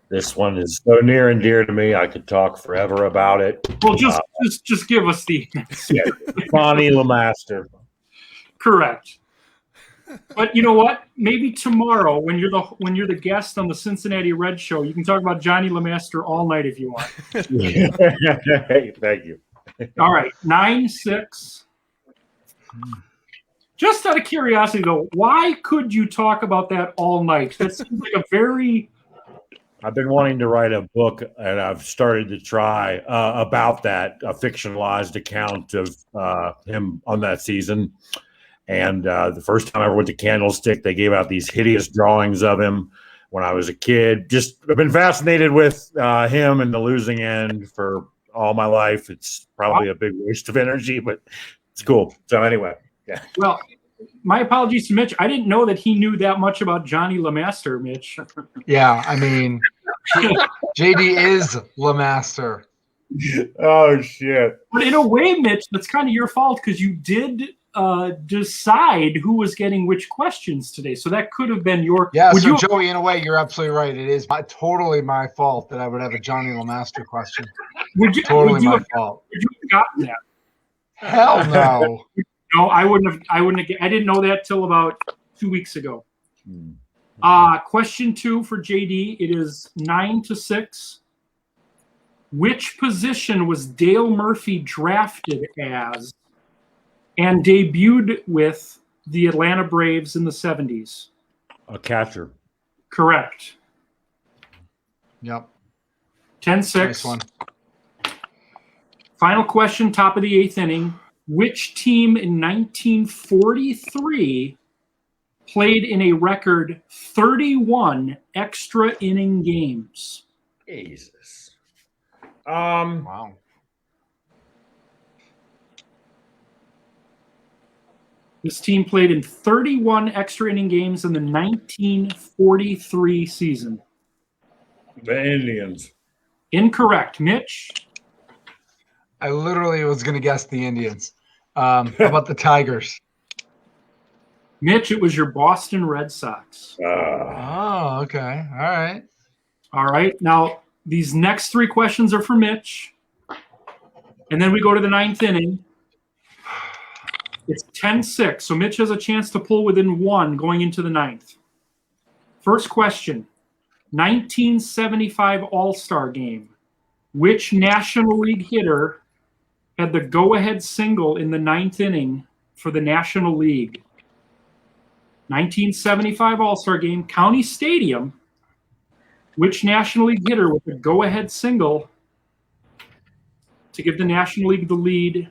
This one is so near and dear to me. I could talk forever about it.
Well, just give us the answer.
Bonnie Lemaster.
Correct. But you know what? Maybe tomorrow, when you're the guest on the Cincinnati Red Show, you can talk about Johnny Lemaster all night if you want.
Hey, thank you.
All right, 9-6. Just out of curiosity, though, why could you talk about that all night? That seems like a very...
I've been wanting to write a book, and I've started to try about that, a fictionalized account of him on that season. And the first time I ever went to Candlestick, they gave out these hideous drawings of him when I was a kid. Just I've been fascinated with him and the losing end for all my life. It's probably a big waste of energy, but it's cool. So anyway, yeah.
Well, my apologies to Mitch. I didn't know that he knew that much about Johnny Lemaster, Mitch.
Yeah, I mean, JD is Lemaster.
Oh, shit.
But in a way, Mitch, that's kind of your fault because you did decide who was getting which questions today. So that could have been your...
Yeah, so Joey, in a way, you're absolutely right. It is totally my fault that I would have a Johnny Lemaster question. Totally my fault.
Would you have gotten that?
Hell no.
No, I wouldn't have. I didn't know that till about 2 weeks ago. Question 2 for JD. It is 9-6. Which position was Dale Murphy drafted as and debuted with the Atlanta Braves in the 70s?
A catcher.
Correct.
Yep.
10-6.
Nice one.
Final question, top of the 8th inning. Which team in 1943 played in a record 31 extra inning games?
Jesus.
Wow.
This team played in 31 extra inning games in the 1943 season.
The Indians.
Incorrect. Mitch?
I literally was going to guess the Indians. How about the Tigers?
Mitch, it was your Boston Red Sox.
Oh, okay. All right.
All right. Now, these next 3 questions are for Mitch. And then we go to the 9th inning. It's 10-6. So Mitch has a chance to pull within 1 going into the 9th. First question. 1975 All-Star Game. Which National League hitter had the go-ahead single in the 9th inning for the National League? 1975 All-Star Game, County Stadium. Which National League hitter with the go-ahead single to give the National League the lead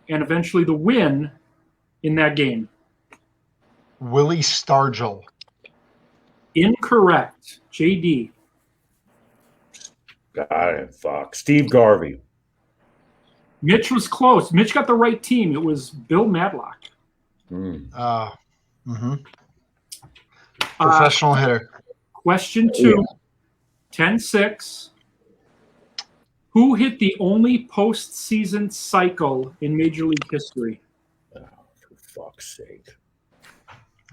and eventually the win in that game?
Willie Stargell.
Incorrect. JD.
God, fuck. Steve Garvey.
Mitch was close. Mitch got the right team. It was Bill Madlock.
Professional hitter.
Question 2, 10-6. Who hit the only postseason cycle in Major League history?
Oh, for fuck's sake.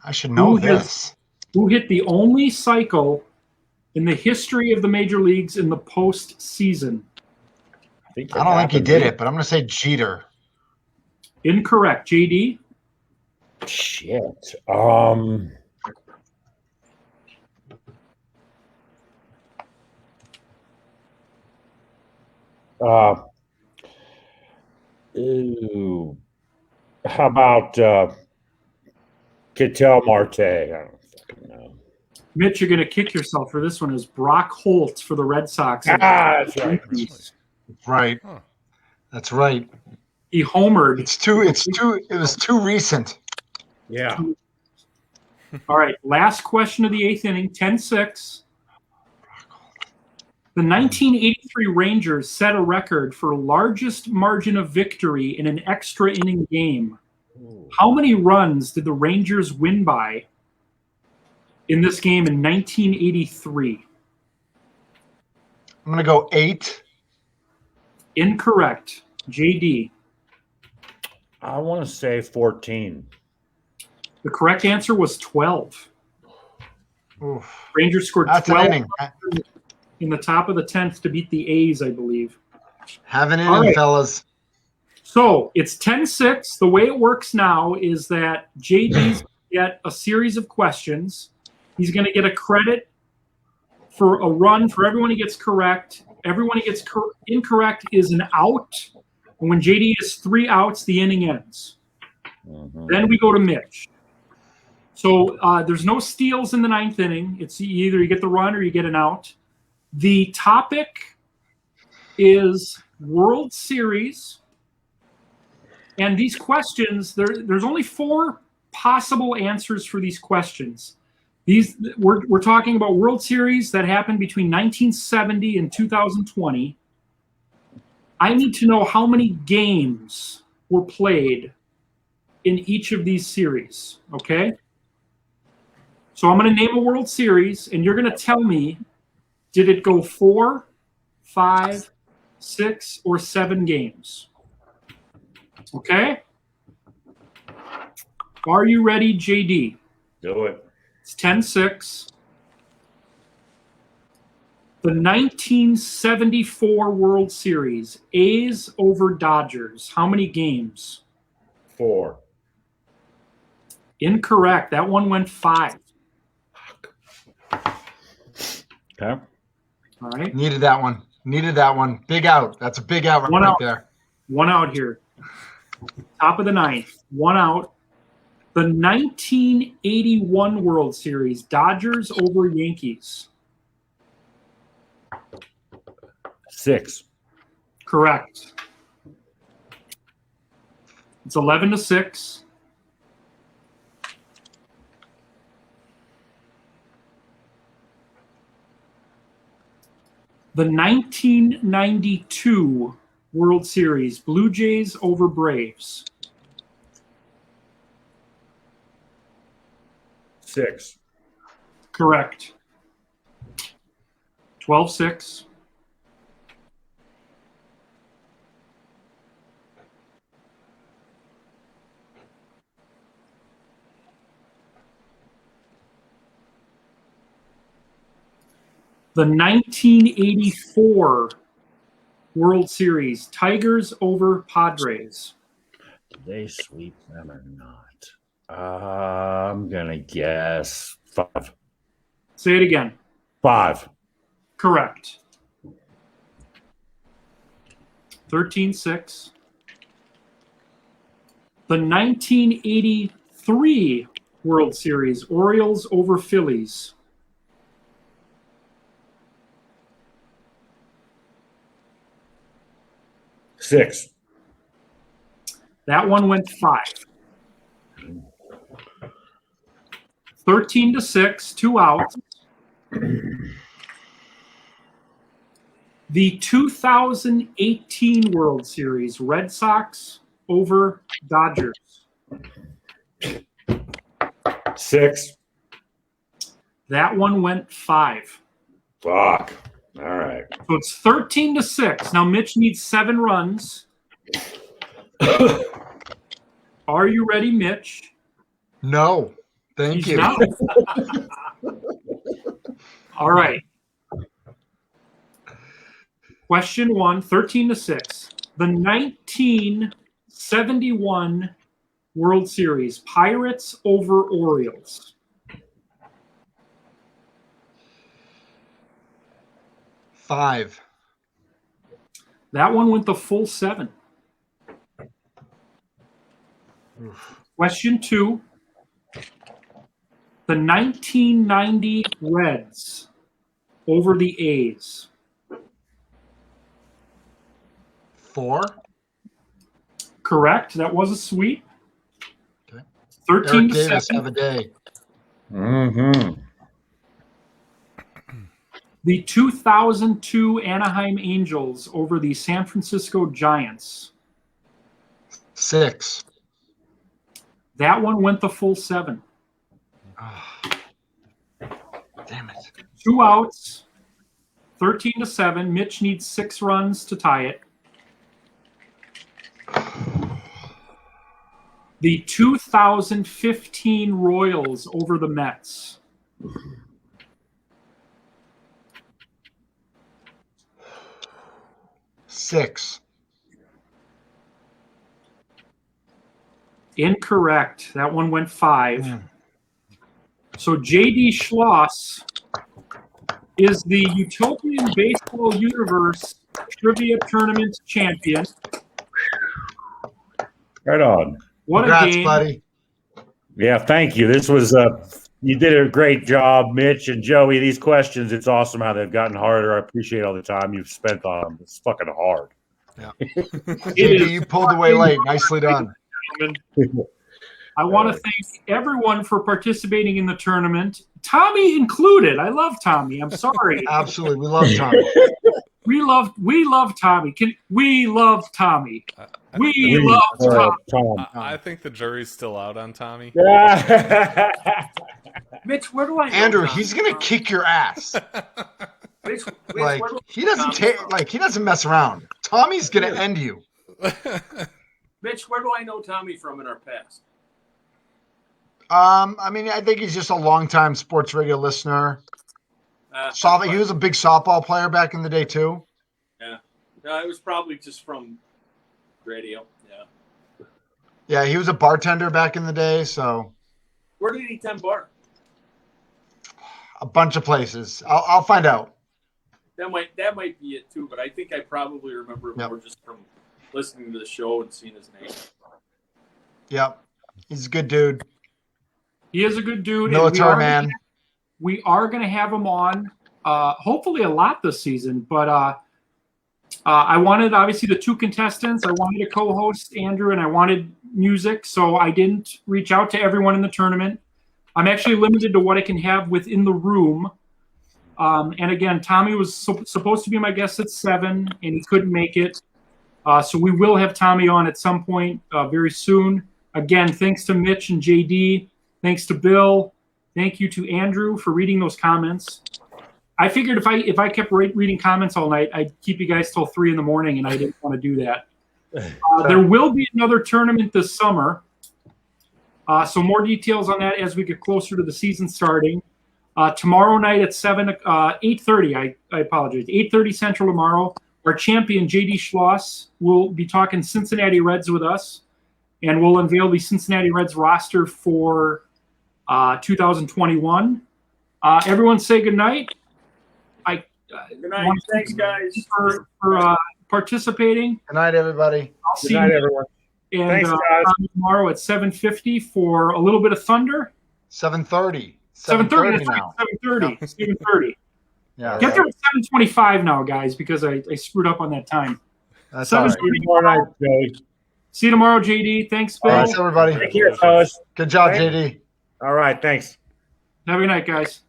I should know this.
Who hit the only cycle in the history of the Major Leagues in the postseason?
I don't think he did it, but I'm going to say Jeter.
Incorrect. JD?
Shit. Ooh. How about Ketel Marte? I don't fucking know.
Mitch, you're going to kick yourself for this one. Is Brock Holt for the Red Sox.
That's right.
Right.
Huh.
That's right.
He homered.
It was too recent.
Yeah.
All right, last question of the 8th inning, 10-6. The 1983 Rangers set a record for largest margin of victory in an extra inning game. How many runs did the Rangers win by in this game in 1983?
I'm going to go 8.
Incorrect. JD.
I want to say 14.
The correct answer was 12.
Oof.
Rangers scored
That's an
12
inning.
in the top of the 10th to beat the A's, I believe.
Have an
All
inning,
right.
fellas.
So it's 10-6. The way it works now is that JD's get a series of questions. He's going to get a credit for a run for everyone he gets correct. Everyone he gets incorrect is an out. And when JD has 3 outs, the inning ends. Then we go to Mitch. So there's no steals in the 9th inning. It's either you get the run or you get an out. The topic is World Series. And these questions, there's only 4 possible answers for these questions. We're talking about World Series that happened between 1970 and 2020. I need to know how many games were played in each of these series, okay? So I'm going to name a World Series, and you're going to tell me, did it go 4, 5, 6, or 7 games? Okay? Are you ready, JD?
Do it.
It's 10-6. The 1974 World Series, A's over Dodgers. How many games?
4.
Incorrect. That one went 5.
Okay.
All right.
Needed that one. Big out. That's a big out
One
right
out.
there.
1 out here. Top of the 9th. 1 out. The 1981 World Series, Dodgers over Yankees.
6.
Correct. It's 11-6. The 1992 World Series, Blue Jays over Braves.
6.
Correct. 12-6. The 1984 World Series, Tigers over Padres.
Did they sweep them or not? I'm going to guess 5.
Say it again.
5.
Correct. 13-6. The 1983 World Series, Orioles over Phillies.
6.
That one went 5. 13-6, 2 outs. The 2018 World Series, Red Sox over Dodgers.
6.
That one went 5.
Fuck. All right.
So it's 13-6. Now Mitch needs 7 runs. Are you ready, Mitch?
No. Thank
He's
you.
not. All right. Question 1, 13-6. The 1971 World Series, Pirates over Orioles.
5.
That one went the full 7. Question 2. The 1990 Reds over the A's.
4.
Correct. That was a sweep.
Okay.
13
Eric
to
Davis,
7.
have a day.
Mm-hmm.
The 2002 Anaheim Angels over the San Francisco Giants.
6.
That one went the full 7.
Oh. Damn it.
2 outs. 13-7. Mitch needs 6 runs to tie it. The 2015 Royals over the Mets.
Six.
Incorrect. That one went 5. So J.D. Schloss is the Utopian Baseball Universe Trivia Tournament champion.
Right on.
What
Congrats,
a game.
buddy.
Yeah, thank you. This was you did a great job, Mitch and Joey. These questions, it's awesome how they've gotten harder. I appreciate all the time you've spent on them. It's fucking hard.
JD, you pulled away late. Nicely done.
I want to thank everyone for participating in the tournament, Tommy included. I love Tommy. I'm sorry.
Absolutely. We love Tommy.
We love Tommy. We love Tommy. We love Tommy.
I think the jury's still out on Tommy.
Mitch, where do I know
Andrew,
Tommy
he's gonna
from?
kick your ass.
Mitch,
Like
where do I
he
know
doesn't
Tommy
take
from?
like he doesn't mess around. Tommy's gonna end you.
Mitch, where do I know Tommy from in our past?
I mean, I think he's just a longtime sports radio listener. He was a big softball player back in the day too.
Yeah. No, it was probably just from radio. Yeah.
Yeah, he was a bartender back in the day, so
Where did he tend bar?
a bunch of places. I'll find out.
That might be it too, but I think I probably remember him more just from listening to the show and seeing his name.
Yep. He's a good dude.
He is a good dude.
Military man.
We are going to have him on, hopefully a lot this season. But I wanted, obviously, the 2 contestants. I wanted a co-host, Andrew, and I wanted music. So I didn't reach out to everyone in the tournament. I'm actually limited to what I can have within the room. And again, Tommy was supposed to be my guest at 7, and he couldn't make it. So we will have Tommy on at some point very soon. Again, thanks to Mitch and JD. Thanks to Bill. Thank you to Andrew for reading those comments. I figured if I kept reading comments all night, I'd keep you guys till 3 a.m, and I didn't want to do that. There will be another tournament this summer. So more details on that as we get closer to the season starting. Tomorrow night at 8:30. I apologize. 8:30 Central tomorrow. Our champion JD Schloss will be talking Cincinnati Reds with us, and we'll unveil the Cincinnati Reds roster for 2021. Everyone say good night.
Good night. Thanks, guys.
For participating.
Good night, everybody.
I'll see
Good night,
you
everyone.
and,
Thanks, guys.
tomorrow at 7:50 for a little bit of thunder.
7:30.
7:30
now.
7:30. 7:30.
Yeah.
Get there at 7:25 now, guys, because I screwed up on that time.
That's all right.
Tomorrow night, Joey.
See you tomorrow, JD. Thanks, Bill.
Thanks, everybody.
Take care, fellas.
Good job,
Thanks.
JD.
All right, thanks.
Have a good night, guys.